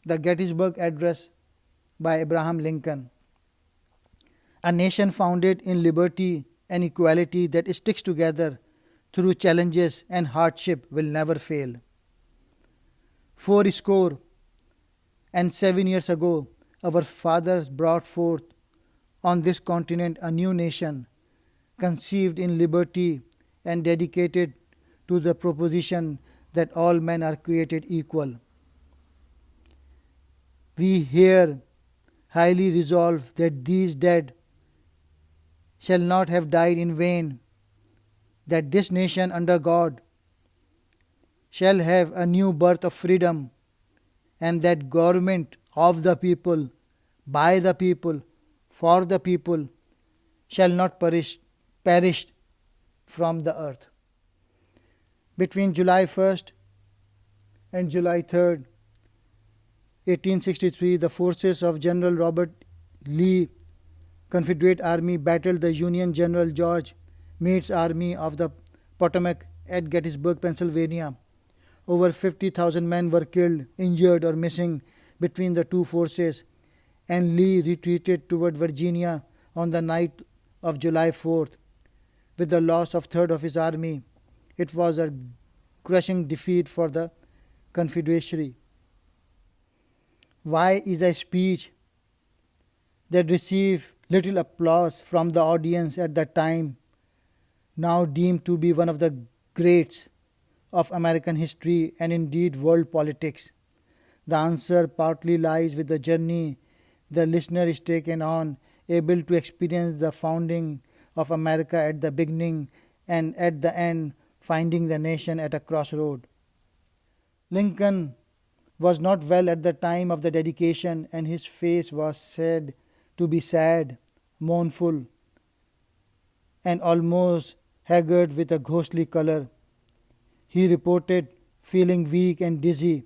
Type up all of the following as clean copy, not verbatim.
The Gettysburg Address by Abraham Lincoln. A nation founded in liberty and equality that sticks together through challenges and hardship will never fail. 4 and 7 years ago, our fathers brought forth on this continent a new nation, conceived in liberty and dedicated to the proposition that all men are created equal. We here highly resolve that these dead shall not have died in vain, that this nation under God shall have a new birth of freedom, and that government of the people, by the people, for the people, shall not perish from the earth. Between July 1st and July 3rd, 1863, the forces of General Robert Lee Confederate Army battled the Union General George Meade's Army of the Potomac at Gettysburg, Pennsylvania. Over 50,000 men were killed, injured, or missing between the two forces, and Lee retreated toward Virginia on the night of July 4th with the loss of a third of his army. It was a crushing defeat for the Confederacy. Why is a speech that received little applause from the audience at that time now deemed to be one of the greats of American history and indeed world politics? The answer partly lies with the journey the listener is taken on, able to experience the founding of America at the beginning and at the end, finding the nation at a crossroad. Lincoln was not well at the time of the dedication, and his face was said to be sad, mournful, and almost haggard with a ghostly color. He reported feeling weak and dizzy.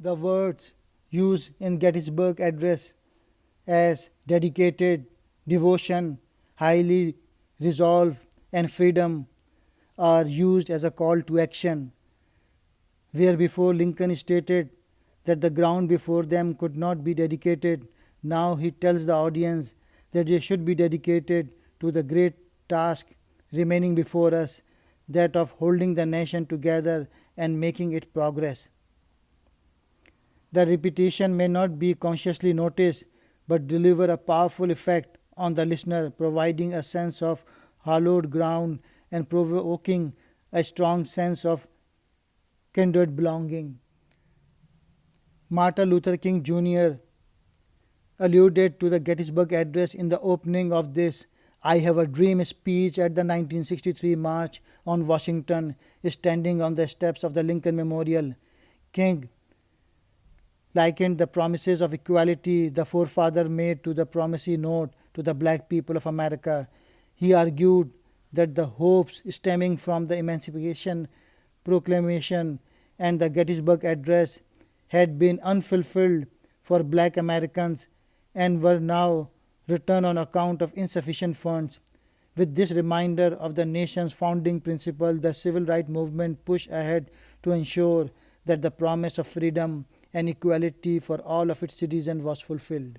The words used in Gettysburg Address as dedicated, devotion, highly resolve, and freedom are used as a call to action. Where before Lincoln stated that the ground before them could not be dedicated, now he tells the audience that they should be dedicated to the great task remaining before us, that of holding the nation together and making it progress. The repetition may not be consciously noticed, but deliver a powerful effect on the listener, providing a sense of hallowed ground and provoking a strong sense of kindred belonging. Martin Luther King Jr. alluded to the Gettysburg Address in the opening of this "I Have a Dream" speech at the 1963 March on Washington, standing on the steps of the Lincoln Memorial. King likened the promises of equality the forefather made to the promissory note to the black people of America. He argued that the hopes stemming from the Emancipation Proclamation and the Gettysburg Address had been unfulfilled for black Americans and were now returned on account of insufficient funds. With this reminder of the nation's founding principle, the civil rights movement pushed ahead to ensure that the promise of freedom and equality for all of its citizens was fulfilled.